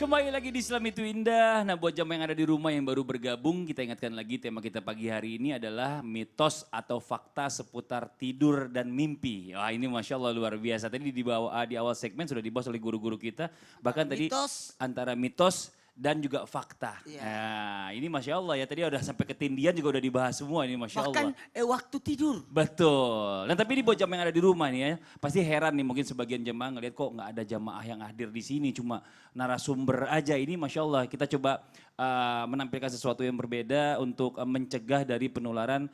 kembali lagi di Islam Itu Indah. Nah buat jamaah yang ada di rumah yang baru bergabung, kita ingatkan lagi tema kita pagi hari ini adalah mitos atau fakta seputar tidur dan mimpi. Wah ini Masya Allah luar biasa. Tadi di awal segmen sudah dibahas oleh guru-guru kita. Bahkan tadi antara mitos dan juga fakta. Iya. Nah ini Masya Allah ya, tadi udah sampai ketindian juga udah dibahas semua ini Masya Allah. Bahkan waktu tidur. Betul. Dan tapi ini buat jamaah yang ada di rumah nih ya, pasti heran nih mungkin sebagian jamaah ngeliat kok nggak ada jamaah yang hadir di sini, cuma narasumber aja. Ini Masya Allah kita coba menampilkan sesuatu yang berbeda untuk mencegah dari penularan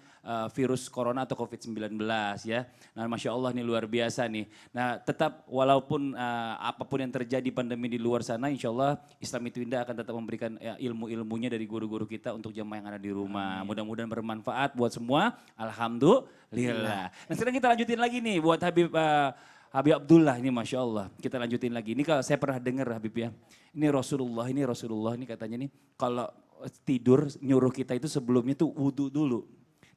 virus corona atau COVID-19 ya. Nah Masya Allah nih luar biasa nih. Nah tetap walaupun apapun yang terjadi pandemi di luar sana, insya Allah Islam Itu Indah akan tetap memberikan ilmu-ilmunya dari guru-guru kita untuk jamaah yang ada di rumah. Mudah-mudahan bermanfaat buat semua. Alhamdulillah. Nah sekarang kita lanjutin lagi nih buat Habib Abdullah ini Masya Allah. Kita lanjutin lagi. Ini kalau saya pernah dengar Habib ya. Ini Rasulullah ini katanya nih kalau tidur nyuruh kita itu sebelumnya tuh wudhu dulu.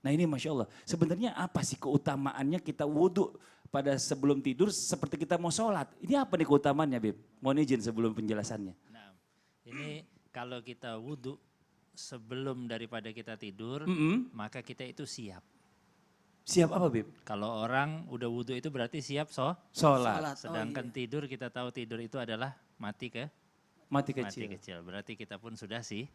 Nah ini Masya Allah. Sebenarnya apa sih keutamaannya kita wudhu pada sebelum tidur seperti kita mau sholat. Ini apa nih keutamaannya Habib? Mohon izin sebelum penjelasannya. Nah, ini kalau kita wudhu sebelum daripada kita tidur, maka kita itu siap. Siap apa Bib? Kalau orang udah wudhu itu berarti siap Sholat. Sedangkan tidur kita tahu tidur itu adalah mati kecil. Berarti kita pun sudah siap.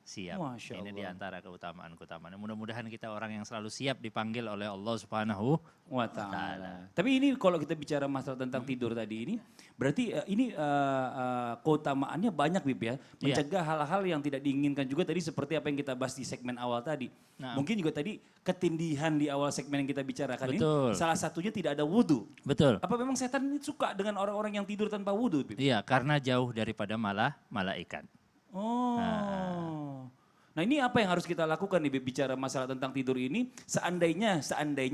Masya Ini Allah. diantara keutamaan-keutamaan. Mudah-mudahan kita orang yang selalu siap dipanggil oleh Allah Subhanahu wa ta'ala. Tapi ini kalau kita bicara masalah tentang tidur tadi ini, berarti ini keutamaannya banyak Bib ya. Mencegah hal-hal yang tidak diinginkan juga tadi seperti apa yang kita bahas di segmen awal tadi. Nah. Mungkin juga tadi ketindihan di awal segmen yang kita bicarakan Betul. ini, salah satunya tidak ada wudhu. Betul. Apa memang setan ini suka dengan orang-orang yang tidur tanpa wudhu Bib? Iya, karena jauh daripada malaikat. Oh. Nah ini apa yang harus kita lakukan nih Bib, bicara masalah tentang tidur ini. Seandainya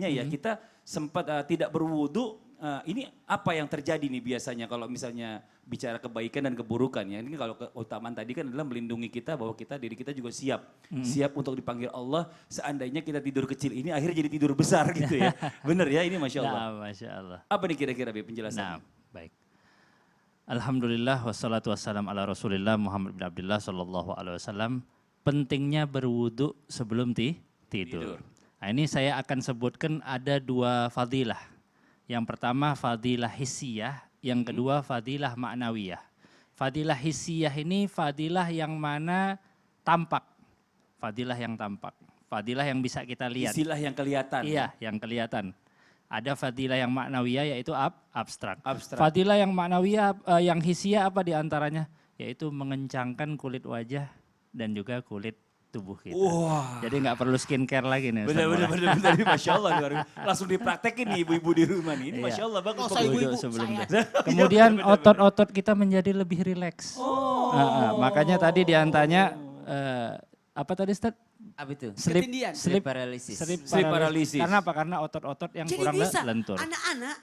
ya kita sempat tidak berwudu, ini apa yang terjadi nih biasanya kalau misalnya bicara kebaikan dan keburukan ya. Ini kalau keutamaan tadi kan adalah melindungi kita bahwa diri kita juga siap. Siap untuk dipanggil Allah seandainya kita tidur kecil ini akhirnya jadi tidur besar gitu ya. Bener ya ini Masya Allah. Nah, Masya Allah. Apa nih kira-kira Bib penjelasannya? Nah, baik. Alhamdulillah wassalatu wassalam ala Rasulillah Muhammad bin Abdullah sallallahu alaihi wasallam. Pentingnya berwudu sebelum tidur. Nah, ini saya akan sebutkan ada dua fadilah. Yang pertama fadilah hissiyah, yang kedua fadilah ma'nawiyah. Fadilah hissiyah ini fadilah yang mana tampak. Fadilah yang tampak. Fadilah yang bisa kita lihat. Istilah yang kelihatan. Iya, yang kelihatan. Ada fadilah yang maknawiyah yaitu abstrak. Abstrak. Fadilah yang maknawiyah yang hisia apa diantaranya? Yaitu mengencangkan kulit wajah dan juga kulit tubuh kita. Wah. Jadi nggak perlu skincare lagi nih. Benar, Masya Allah. Langsung dipraktekin nih ibu-ibu di rumah nih. Ini Masya Allah bagus. Ibu-ibu sebelum kemudian otot-otot kita menjadi lebih rileks. Makanya tadi diantaranya apa tadi Ustaz? Apa itu? Sleep paralysis. Sleep paralysis. Karena apa? Karena otot-otot yang Jadi kurang bisa lentur. anak-anak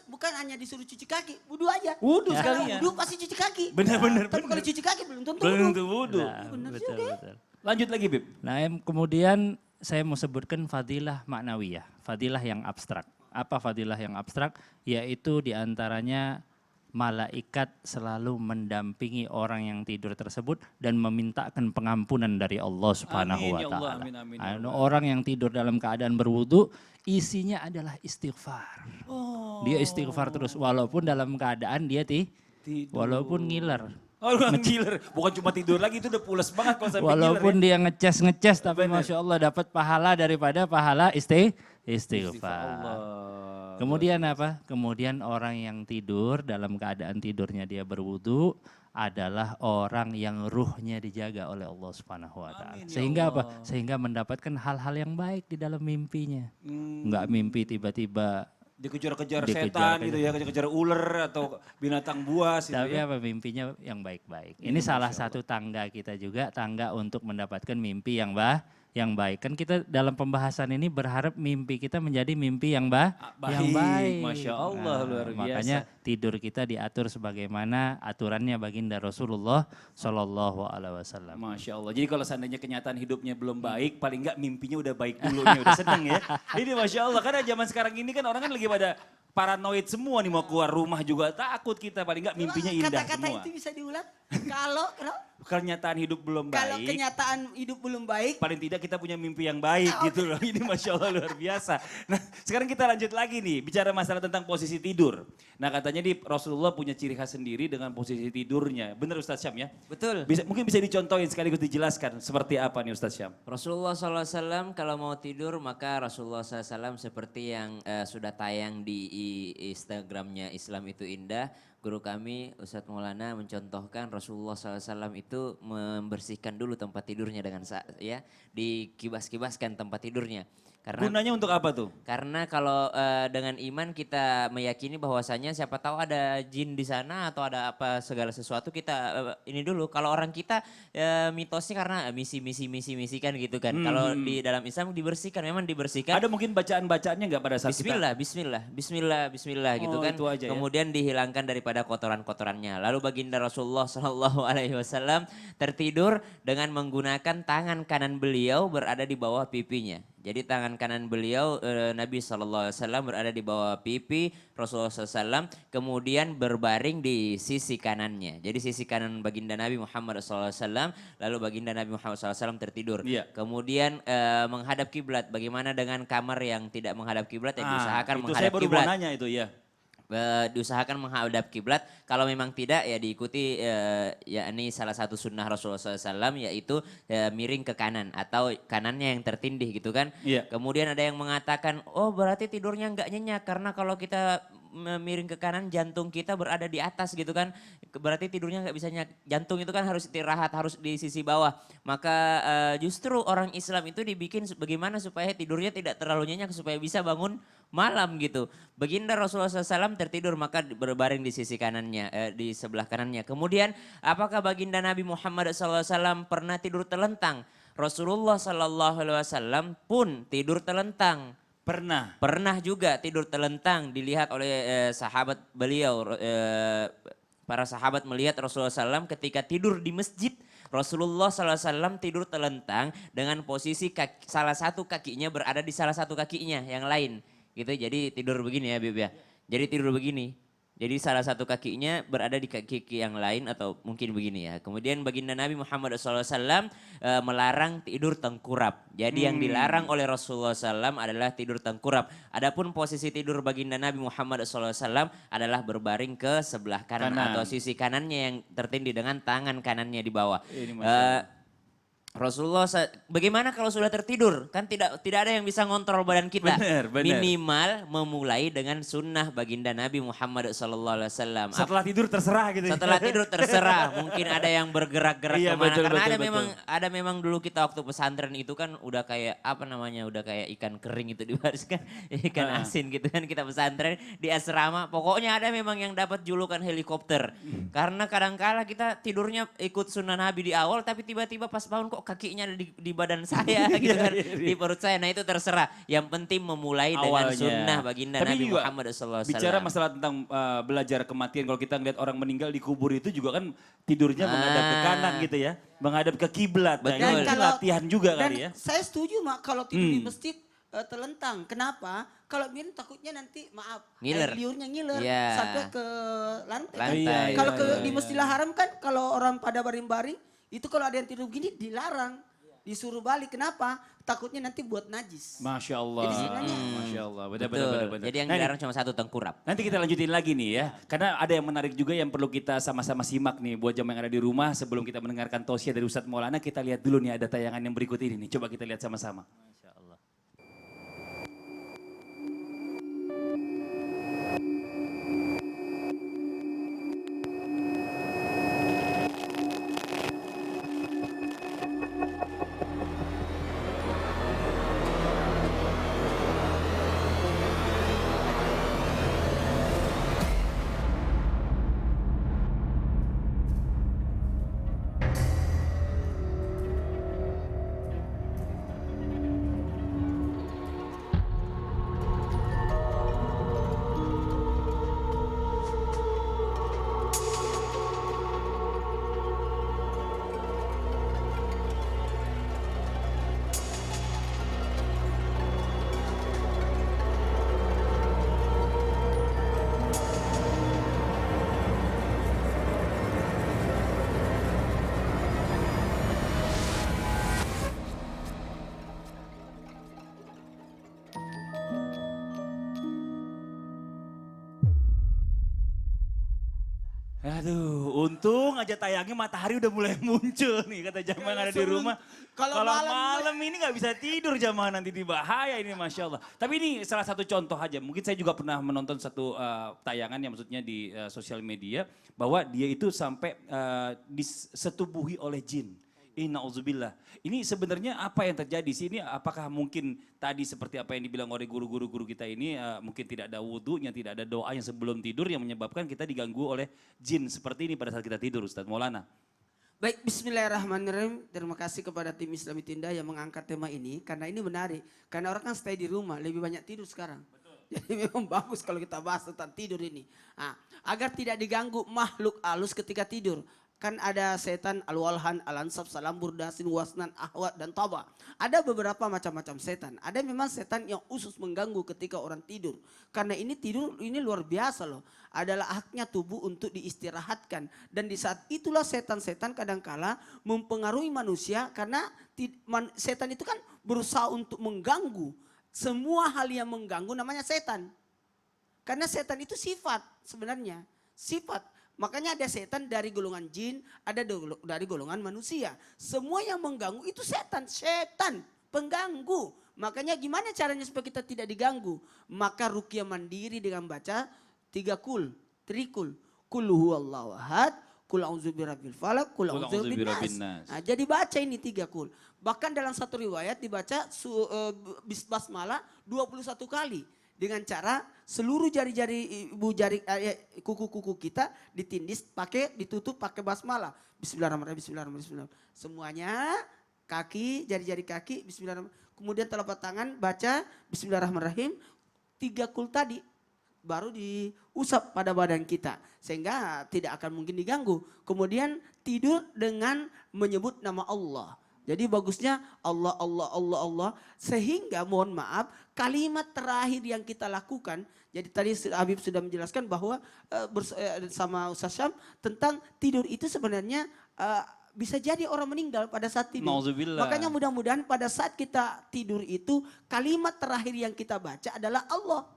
bukan hanya disuruh cuci kaki, wudhu aja. Wudhu Karena sekalian. wudhu pasti cuci kaki. Benar. Tapi kalau cuci kaki belum tentu Belum wudhu. tentu wudhu. Nah, Benar betul, juga. betul. Lanjut lagi Bib. Nah, kemudian saya mau sebutkan fadilah maknawiyah, fadilah yang abstrak. Apa fadilah yang abstrak? Yaitu diantaranya malaikat selalu mendampingi orang yang tidur tersebut dan memintakan pengampunan dari Allah Subhanahu wa Amin, ya Allah, taala. amin, ya Allah. Orang yang tidur dalam keadaan berwudu, isinya adalah istighfar. Dia istighfar terus walaupun dalam keadaan dia Tidur. walaupun ngiler. Oh ngiler, bukan cuma tidur lagi itu udah pules banget kalau sampai Walaupun ngiler ya. dia ngeces tapi Masya Allah dapat pahala daripada pahala istighfar. Allah. Kemudian apa? Kemudian orang yang tidur dalam keadaan tidurnya dia berwudu adalah orang yang ruhnya dijaga oleh Allah Subhanahu wa taala. Amin, ya Sehingga Allah. apa? Sehingga mendapatkan hal-hal yang baik di dalam mimpinya. Enggak mimpi tiba-tiba Dikejar-kejar Dikejar-kejar. setan gitu ya, kejar-kejar ular atau binatang buas gitu tapi ya. apa mimpinya yang baik-baik. Ini salah satu tangga kita juga, tangga untuk mendapatkan mimpi yang baik. Kan kita dalam pembahasan ini berharap mimpi kita menjadi mimpi yang yang baik. Masya Allah, luar biasa. Makanya tidur kita diatur sebagaimana aturannya baginda Rasulullah Shallallahu Alaihi Wasallam. Masya Allah. Jadi kalau seandainya kenyataan hidupnya belum baik, paling enggak mimpinya udah baik dulu nih, udah seneng ya. Ini Masya Allah, karena zaman sekarang ini kan orang kan lagi pada paranoid semua nih mau keluar rumah juga takut kita paling nggak mimpinya indah Kata-kata semua. itu bisa diulang. Kalau Kenyataan hidup belum kalau baik. kenyataan hidup belum baik, Paling tidak kita punya mimpi yang baik gitu loh. Ini Masya Allah luar biasa. Nah sekarang kita lanjut lagi nih. Bicara masalah tentang posisi tidur. Nah katanya di Rasulullah punya ciri khas sendiri dengan posisi tidurnya. Benar Ustaz Syam ya? Betul. Mungkin bisa dicontohin sekaligus dijelaskan seperti apa nih Ustaz Syam? Rasulullah SAW kalau mau tidur maka Rasulullah SAW seperti yang sudah tayang di Instagramnya Islam itu Indah. Guru kami Ustadz Maulana mencontohkan Rasulullah SAW itu membersihkan dulu tempat tidurnya dengan dikibas-kibaskan tempat tidurnya. Karena Gunanya untuk apa tuh? Karena kalau dengan iman kita meyakini bahwasanya siapa tahu ada jin di sana atau ada apa segala sesuatu kita ini dulu. Kalau orang kita mitosnya karena misi kan gitu kan. Kalau di dalam Islam dibersihkan, memang dibersihkan. Ada mungkin bacaan-bacaannya nggak pada saat Bismillah gitu Oh, kan. itu aja ya. Kemudian dihilangkan daripada kotoran-kotorannya. Lalu baginda Rasulullah SAW tertidur dengan menggunakan tangan kanan beliau berada di bawah pipinya. Jadi tangan kanan beliau Nabi SAW berada di bawah pipi Rasulullah SAW, kemudian berbaring di sisi kanannya. Jadi sisi kanan baginda Nabi Muhammad SAW, lalu baginda Nabi Muhammad SAW tertidur. Iya. Kemudian menghadap kiblat. Bagaimana dengan kamar yang tidak menghadap kiblat? Ya diusahakan itu menghadap saya baru kiblat. mau nanya itu ya. Diusahakan menghadap kiblat. Kalau memang tidak ya diikuti yakni salah satu sunnah Rasulullah SAW yaitu miring ke kanan atau kanannya yang tertindih gitu kan. Iya. Kemudian ada yang mengatakan oh berarti tidurnya nggak nyenyak karena kalau kita miring ke kanan jantung kita berada di atas gitu kan. Berarti tidurnya nggak bisa nyenyak. Jantung itu kan harus istirahat, harus di sisi bawah. Maka justru orang Islam itu dibikin bagaimana supaya tidurnya tidak terlalu nyenyak supaya bisa bangun malam gitu. Baginda Rasulullah SAW tertidur maka berbaring di sisi kanannya, di sebelah kanannya. Kemudian apakah baginda Nabi Muhammad SAW pernah tidur telentang? Rasulullah SAW pun tidur telentang. Pernah juga tidur telentang dilihat oleh sahabat beliau. Para sahabat melihat Rasulullah SAW ketika tidur di masjid. Rasulullah SAW tidur telentang dengan posisi salah satu kakinya berada di salah satu kakinya yang lain. Gitu, jadi tidur begini ya Bib ya. Jadi tidur begini. Jadi salah satu kakinya berada di kaki yang lain atau mungkin begini ya. Kemudian baginda Nabi Muhammad SAW melarang tidur tengkurap. Jadi yang dilarang oleh Rasulullah SAW adalah tidur tengkurap. Adapun posisi tidur baginda Nabi Muhammad SAW adalah berbaring ke sebelah kanan atau sisi kanannya yang tertindih dengan tangan kanannya di bawah. Rasulullah, bagaimana kalau sudah tertidur? Kan tidak ada yang bisa ngontrol badan kita. Benar. Minimal memulai dengan sunnah baginda Nabi Muhammad SAW. Setelah tidur terserah gitu. Setelah tidur terserah. Mungkin ada yang bergerak-gerak Iya, kemana. betul, Karena betul. ada memang dulu kita waktu pesantren itu kan udah kayak apa namanya, udah kayak ikan kering itu dibariskan. Ikan asin gitu kan kita pesantren di asrama. Pokoknya ada memang yang dapat julukan helikopter. Karena kadangkala kita tidurnya ikut sunnah Nabi di awal tapi tiba-tiba pas bangun kok kakinya ada di badan saya gitu kan, di perut saya. Nah itu terserah. Yang penting memulai dengan sunnah baginda Nabi Muhammad SAW. Bicara masalah tentang belajar kematian, kalau kita ngeliat orang meninggal di kubur itu juga kan tidurnya menghadap ke kanan gitu ya. Menghadap ke kiblat. Nah, Betul. itu latihan juga kali ya. saya setuju Mak kalau tidur di masjid telentang. Kenapa? Kalau miring takutnya nanti Ngiler. liurnya ngiler Iya. sampai ke lantai. Kan? Lantai. Kalau di Masjidil Haram kan kalau orang pada baring-baring itu kalau ada yang tidur begini dilarang. Disuruh balik. Kenapa? Takutnya nanti buat najis. Masya Allah. Jadi sebenarnya Masya Allah. Betul. Jadi yang dilarang cuma satu tengkurap. Nanti kita lanjutin lagi nih ya. Karena ada yang menarik juga yang perlu kita sama-sama simak nih. Buat jamaah yang ada di rumah sebelum kita mendengarkan tausiah dari Ustadz Maulana. Kita lihat dulu nih ada tayangan yang berikut ini nih. Coba kita lihat sama-sama. Aduh, untung aja tayangnya matahari udah mulai muncul nih kata jamaah yang ada di rumah. Kalau Kalau malam- malam ini nggak bisa tidur jamaah nanti di bahaya ini Masya Allah. Tapi ini salah satu contoh aja, mungkin saya juga pernah menonton satu tayangan yang maksudnya di sosial media. Bahwa dia itu sampai disetubuhi oleh jin. Innauzubillah. Ini sebenarnya apa yang terjadi sih? Ini apakah mungkin tadi seperti apa yang dibilang oleh guru-guru kita ini mungkin tidak ada wudhunya, tidak ada doa yang sebelum tidur yang menyebabkan kita diganggu oleh jin seperti ini pada saat kita tidur Ustadz Maulana. Baik, bismillahirrahmanirrahim. Terima kasih kepada tim Islami Tinda yang mengangkat tema ini. Karena ini menarik. Karena orang kan stay di rumah, lebih banyak tidur sekarang. Jadi memang bagus kalau kita bahas tentang tidur ini. Nah, agar tidak diganggu makhluk halus ketika tidur. Kan ada setan al-walhan, al-ansab, salambur, dasin, wasnan, ahwat, dan taba. Ada beberapa macam-macam setan. Ada memang setan yang khusus mengganggu ketika orang tidur. Karena ini tidur ini luar biasa loh. Adalah haknya tubuh untuk diistirahatkan. Dan di saat itulah setan-setan kadangkala mempengaruhi manusia. Karena setan itu kan berusaha untuk mengganggu. Semua hal yang mengganggu namanya setan. Karena setan itu sifat sebenarnya. Sifat. Makanya ada setan dari golongan jin, ada dari golongan manusia. Semua yang mengganggu itu setan. Setan pengganggu. Makanya gimana caranya supaya kita tidak diganggu? Maka ruqyah mandiri dengan baca 3 kul, trikul. Kul huwallahu ahad, kul a'udzu birabbil falaq, kul a'udzu birabbin nas. Nah, jadi baca ini 3 kul. Bahkan dalam satu riwayat dibaca basmalah 21 kali. Dengan cara seluruh jari-jari kuku-kuku kita ditindis ditutup pakai basmalah. Bismillahirrahmanirrahim, bismillahirrahmanirrahim. Semuanya kaki, jari-jari kaki, bismillahirrahmanirrahim. Kemudian telapak tangan baca bismillahirrahmanirrahim. 3 kul tadi baru diusap pada badan kita. Sehingga tidak akan mungkin diganggu. Kemudian tidur dengan menyebut nama Allah. Jadi bagusnya Allah, Allah, Allah, Allah. Sehingga mohon maaf kalimat terakhir yang kita lakukan. Jadi tadi Habib sudah menjelaskan bahwa bersama Ustaz Syam tentang tidur itu sebenarnya bisa jadi orang meninggal pada saat tidur. Nauzubillah. Makanya mudah-mudahan pada saat kita tidur itu kalimat terakhir yang kita baca adalah Allah.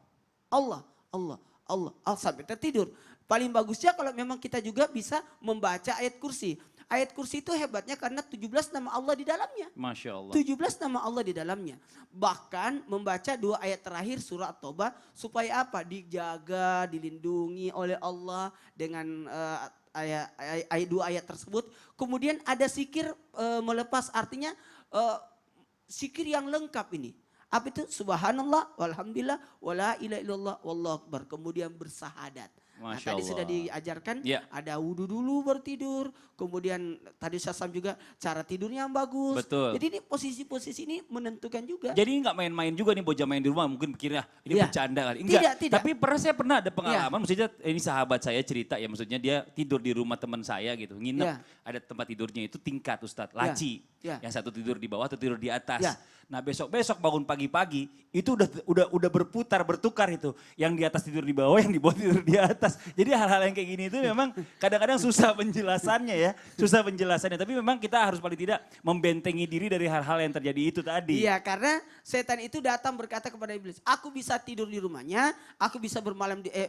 Allah, Allah, Allah, sampai tertidur. Paling bagusnya kalau memang kita juga bisa membaca ayat kursi. Ayat kursi itu hebatnya karena 17 nama Allah di dalamnya. Masya Allah. 17 nama Allah di dalamnya. Bahkan membaca 2 ayat terakhir surah At-Taubah supaya apa? Dijaga, dilindungi oleh Allah dengan 2 ayat tersebut. Kemudian ada zikir melepas artinya zikir yang lengkap ini. Apa itu? Subhanallah, walhamdulillah, wala ilaha illallah, wallahu akbar. Kemudian bersahadat. Nah, Masya tadi Allah. sudah diajarkan Ya. ada wudhu dulu baru tidur. Kemudian tadi Sasam juga cara tidurnya yang bagus. Betul. Jadi ini posisi-posisi ini menentukan juga. Jadi ini nggak main-main juga nih bocah main di rumah mungkin pikirnya ini Iya. bercanda kali. Tidak. Tapi saya pernah ada pengalaman, maksudnya ini sahabat saya cerita ya, maksudnya dia tidur di rumah teman saya gitu, nginep. Iya. Ada tempat tidurnya itu tingkat Ustadz, laci. Iya. Yang satu tidur di bawah, atau tidur di atas. Iya. Nah besok bangun pagi-pagi itu udah berputar, bertukar itu. Yang di atas tidur di bawah, yang di bawah tidur di atas. Jadi hal-hal yang kayak gini itu memang kadang-kadang susah penjelasannya ya. Susah penjelasannya, tapi memang kita harus paling tidak membentengi diri dari hal-hal yang terjadi itu tadi. Iya, karena setan itu datang berkata kepada iblis, aku bisa tidur di rumahnya, aku bisa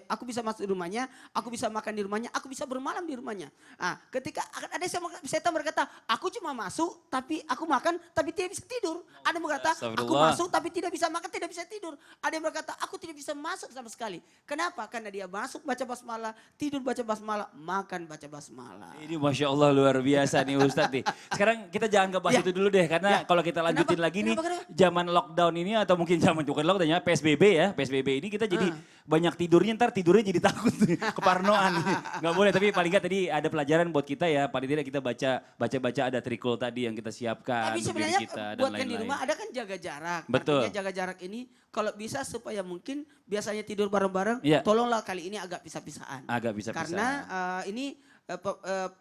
aku bisa masuk di rumahnya, aku bisa makan di rumahnya, aku bisa bermalam di rumahnya. Nah, ketika ada setan berkata, aku cuma masuk tapi aku makan tapi tidak bisa tidur. Ada yang berkata, aku Astagfirullah. masuk tapi tidak bisa makan, tidak bisa tidur. Ada yang berkata, aku tidak bisa masuk sama sekali. Kenapa? Karena dia masuk baca basmalah, tidur baca basmalah, makan baca basmalah. Ini Masya Allah luar biasa nih Ustadz nih. Sekarang kita jangan ngebahas Ya. itu dulu deh. Karena Ya. kalau kita lanjutin Kenapa? lagi nih, Kenapa? zaman lockdown ini atau mungkin zaman bukan lockdown ya, PSBB ya. PSBB ini kita jadi banyak tidurnya, ntar tidurnya jadi takut nih, keparnoan. Nggak boleh, tapi paling nggak tadi ada pelajaran buat kita ya. Paling tidak kita baca ada trikul tadi yang kita siapkan Tapi untuk diri sebenarnya kita dan buatkan di lain-lain. rumah ada kan jaga jarak. Betul. Artinya jaga jarak ini kalau bisa supaya mungkin biasanya tidur bareng-bareng, Iya. tolonglah kali ini agak pisah-pisahan. Agak bisa Karena ini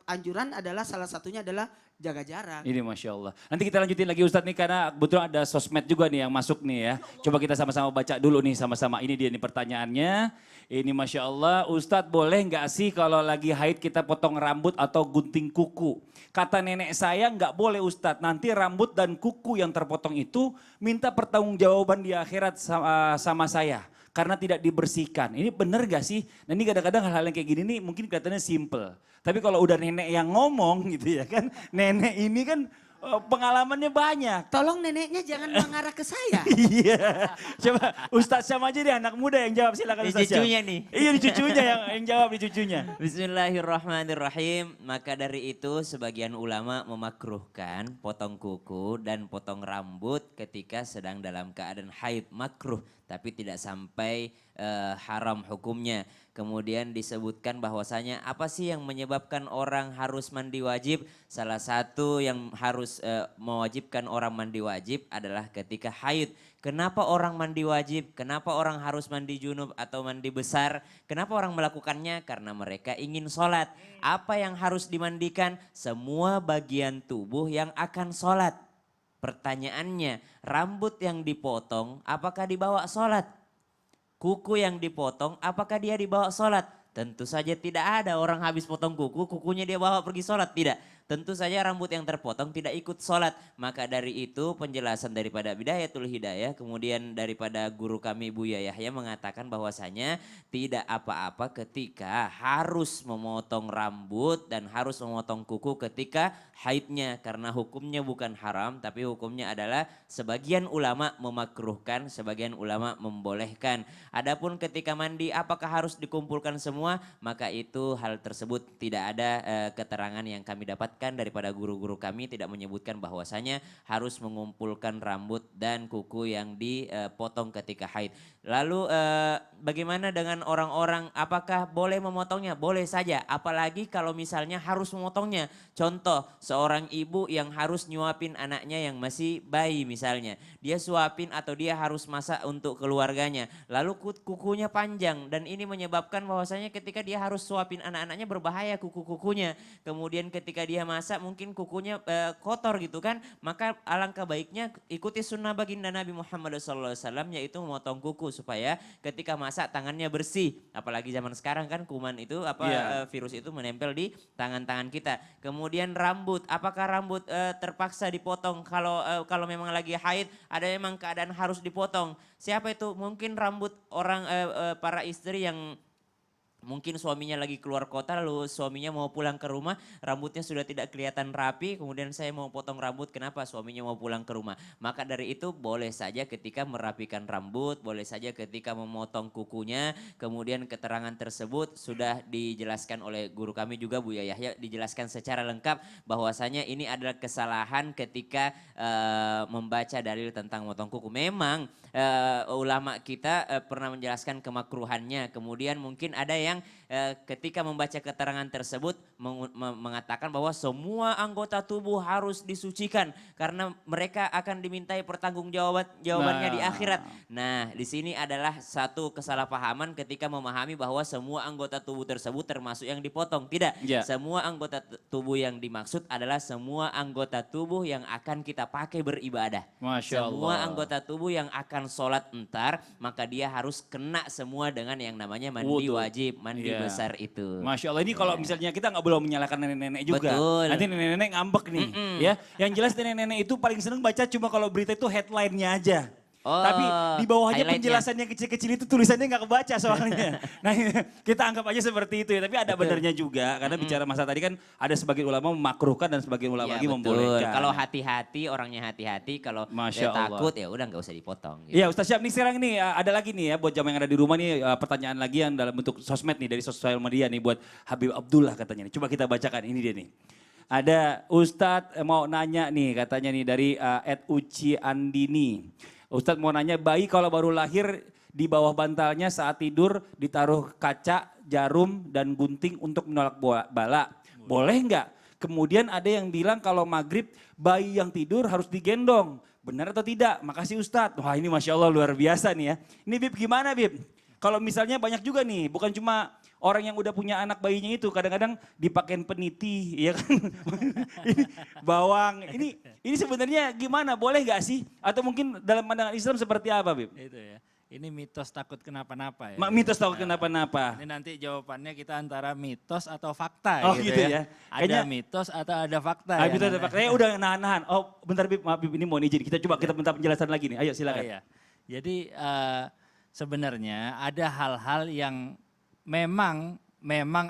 anjuran adalah salah satunya adalah jaga jarak. Ini Masya Allah. Nanti kita lanjutin lagi Ustadz nih karena kebetulan ada sosmed juga nih yang masuk nih ya. Coba kita sama-sama baca dulu nih sama-sama. Ini dia nih pertanyaannya. Ini Masya Allah, Ustadz boleh nggak sih kalau lagi haid kita potong rambut atau gunting kuku? Kata nenek saya nggak boleh Ustadz, nanti rambut dan kuku yang terpotong itu minta pertanggungjawaban di akhirat sama saya. karena tidak dibersihkan. Ini benar gak sih? Nah ini kadang-kadang hal-hal yang kayak gini nih mungkin kelihatannya simple. Tapi kalau udah nenek yang ngomong gitu ya kan, nenek ini kan pengalamannya banyak. Tolong neneknya jangan mengarah ke saya. Iya, coba Ustadz Syam aja deh anak muda yang jawab, silakan Di Ustadz Syam. cucunya nih. Iya di cucunya yang jawab, di cucunya. Bismillahirrahmanirrahim. Maka dari itu sebagian ulama memakruhkan potong kuku dan potong rambut ketika sedang dalam keadaan haid, makruh. Tapi tidak sampai haram hukumnya. Kemudian disebutkan bahwasanya apa sih yang menyebabkan orang harus mandi wajib? Salah satu yang harus mewajibkan orang mandi wajib adalah ketika haid. Kenapa orang mandi wajib? Kenapa orang harus mandi junub atau mandi besar? Kenapa orang melakukannya? Karena mereka ingin sholat. Apa yang harus dimandikan? Semua bagian tubuh yang akan sholat. Pertanyaannya, rambut yang dipotong apakah dibawa sholat? Kuku yang dipotong apakah dia dibawa sholat? Tentu saja tidak ada orang habis potong kuku, kukunya dia bawa pergi sholat. Tidak. Tentu saja rambut yang terpotong tidak ikut sholat. Maka dari itu penjelasan daripada Bidayatul Hidayah, kemudian daripada guru kami Buya Yahya mengatakan bahwasanya tidak apa-apa ketika harus memotong rambut dan harus memotong kuku ketika haidnya. Karena hukumnya bukan haram, tapi hukumnya adalah sebagian ulama memakruhkan, sebagian ulama membolehkan. Adapun ketika mandi apakah harus dikumpulkan semua? Maka itu hal tersebut tidak ada keterangan yang kami dapatkan daripada guru-guru kami, tidak menyebutkan bahwasanya harus mengumpulkan rambut dan kuku yang dipotong ketika haid. Lalu bagaimana dengan orang-orang, apakah boleh memotongnya? Boleh saja, apalagi kalau misalnya harus memotongnya. Contoh, seorang ibu yang harus nyuapin anaknya yang masih bayi misalnya. Dia suapin atau dia harus masak untuk keluarganya. Lalu kukunya panjang dan ini menyebabkan bahwasanya ketika dia harus suapin anak-anaknya berbahaya kuku-kukunya. Kemudian ketika dia masak mungkin kukunya kotor gitu kan. Maka alangkah baiknya ikuti sunnah baginda Nabi Muhammad SAW, yaitu memotong kuku supaya ketika masak tangannya bersih. Apalagi zaman sekarang kan kuman itu virus itu menempel di tangan-tangan kita. Kemudian rambut, apakah rambut terpaksa dipotong kalau memang lagi haid, ada memang keadaan harus dipotong. Siapa itu? Mungkin rambut orang para istri yang mungkin suaminya lagi keluar kota, lalu suaminya mau pulang ke rumah, rambutnya sudah tidak kelihatan rapi, kemudian saya mau potong rambut, kenapa? Suaminya mau pulang ke rumah. Maka dari itu boleh saja ketika merapikan rambut, boleh saja ketika memotong kukunya, kemudian keterangan tersebut sudah dijelaskan oleh guru kami juga Buya Yahya, dijelaskan secara lengkap bahwasanya ini adalah kesalahan ketika membaca dalil tentang memotong kuku. Memang ulama kita pernah menjelaskan kemakruhannya, kemudian mungkin ada yang ketika membaca keterangan tersebut mengatakan bahwa semua anggota tubuh harus disucikan karena mereka akan dimintai pertanggungjawabannya di akhirat. Nah, di sini adalah satu kesalahpahaman ketika memahami bahwa semua anggota tubuh tersebut termasuk yang dipotong. Tidak, semua anggota tubuh yang dimaksud adalah semua anggota tubuh yang akan kita pakai beribadah. Masya Allah. Semua anggota tubuh yang akan sholat entar, maka dia harus kena semua dengan yang namanya mandi wajib. Mandi besar itu. Masya Allah, ini kalau misalnya kita nggak boleh menyalahkan nenek-nenek juga. Betul. Nanti nenek-nenek ngambek nih. Ya, yang jelas nenek-nenek itu paling seneng baca cuma kalau berita itu headline-nya aja. Oh, Tapi di bawahnya highlight-nya. penjelasannya kecil-kecil itu tulisannya nggak kebaca soalnya. Nah kita anggap aja seperti itu ya. Tapi ada benernya juga. Karena bicara masa tadi kan ada sebagian ulama memakruhkan dan sebagian ulama Ya, lagi betul. membolehkan. Kalau hati-hati, orangnya hati-hati. Kalau Masya Allah. takut ya udah nggak usah dipotong. Gitu. Iya Ustaz Syam nih sekarang nih ada lagi nih ya buat jamaah yang ada di rumah nih pertanyaan lagi yang dalam bentuk sosmed nih dari sosial media nih buat Habib Abdullah katanya nih. Coba kita bacakan ini dia nih. Ada Ustadz mau nanya nih katanya nih dari @uci Andini. Ustadz mau nanya, bayi kalau baru lahir di bawah bantalnya saat tidur ditaruh kaca, jarum, dan gunting untuk menolak bala. Boleh nggak? Kemudian ada yang bilang kalau maghrib bayi yang tidur harus digendong. Benar atau tidak? Makasih Ustadz. Wah ini Masya Allah luar biasa nih ya. Ini Bib gimana Bib? Kalau misalnya banyak juga nih, bukan cuma orang yang udah punya anak bayinya itu kadang-kadang dipakein peniti, ya kan? Ini bawang. Ini sebenarnya gimana? Boleh gak sih? Atau mungkin dalam pandangan Islam seperti apa, Bib? Itu ya. Ini mitos takut kenapa-napa ya. Mitos takut kenapa-napa. Ini nanti jawabannya kita antara mitos atau fakta Oh gitu ya. Ada mitos atau ada fakta. Mitos atau fakta. Ya udah nahan-nahan. Oh bentar Bib, maaf Bib ini mohon izin. Kita coba kita minta penjelasan lagi nih. Ayo silakan. Iya. Jadi sebenarnya ada hal-hal yang memang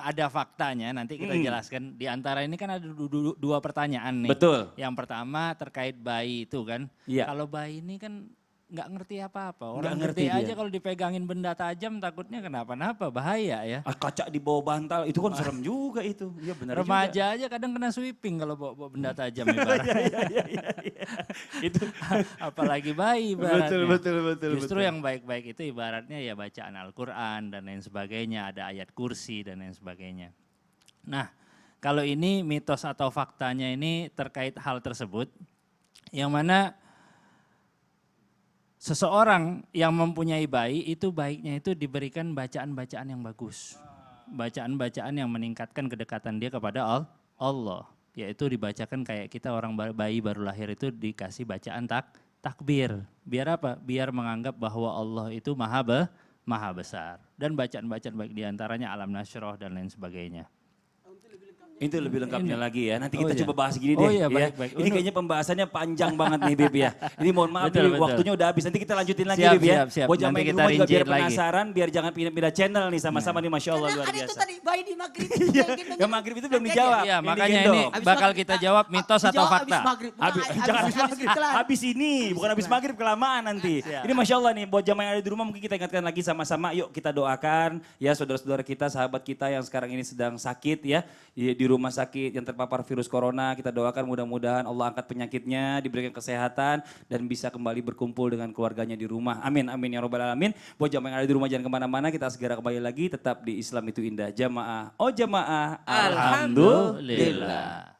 ada faktanya, nanti kita jelaskan. Di antara ini kan ada dua pertanyaan nih. Betul. Yang pertama terkait bayi itu kan. Iya. Kalau bayi ini kan nggak ngerti apa-apa. Nggak Orang ngerti gede aja dia. kalau dipegangin benda tajam takutnya kenapa-napa, bahaya ya. Kaca di bawah bantal, itu kan serem juga itu. Iya benar juga. Remaja aja kadang kena sweeping kalau bawa benda tajam ibaratnya. Itu. Apalagi bayi ibaratnya. betul. Justru yang baik-baik itu ibaratnya ya bacaan Al-Quran dan lain sebagainya, ada ayat kursi dan lain sebagainya. Nah, kalau ini mitos atau faktanya ini terkait hal tersebut, yang mana seseorang yang mempunyai bayi itu baiknya itu diberikan bacaan-bacaan yang bagus. Bacaan-bacaan yang meningkatkan kedekatan dia kepada Allah. Yaitu dibacakan kayak kita orang bayi baru lahir itu dikasih bacaan takbir. Biar apa? Biar menganggap bahwa Allah itu maha besar. Dan bacaan-bacaan baik diantaranya Alam Nasroh dan lain sebagainya. Itu lebih lengkapnya lagi ya. Nanti kita iya. coba bahas gini deh. Oh iya, ya. baik. Ini kayaknya pembahasannya panjang banget nih Bib ya. Ini mohon maaf Betul, nih, betul. waktunya udah habis. Nanti kita lanjutin lagi Siap, Bib ya. siap. Buat jamaah Nanti yang di kita rumah juga biar rinciin lagi. penasaran, biar jangan pindah-pindah channel nih sama-sama nih Masya Allah luar Karena itu biasa. tadi bayi di maghrib. Yang maghrib itu belum dijawab. Iya, yang makanya digendong. ini bakal kita jawab mitos atau fakta. Jangan habis maghrib, habis ini, bukan habis maghrib kelamaan nanti. Ini Masya Allah nih, buat jamaah yang ada di rumah mungkin kita ingatkan lagi sama-sama, yuk kita doakan ya saudara-saudara kita, sahabat kita yang sekarang ini sedang sakit ya, di rumah sakit yang terpapar virus corona, kita doakan mudah-mudahan Allah angkat penyakitnya, diberikan kesehatan dan bisa kembali berkumpul dengan keluarganya di rumah. Amin, amin ya robbal alamin. Buat jamaah yang ada di rumah jangan kemana-mana, kita segera kembali lagi tetap di Islam itu Indah. Jamaah, oh jamaah, Alhamdulillah. Alhamdulillah.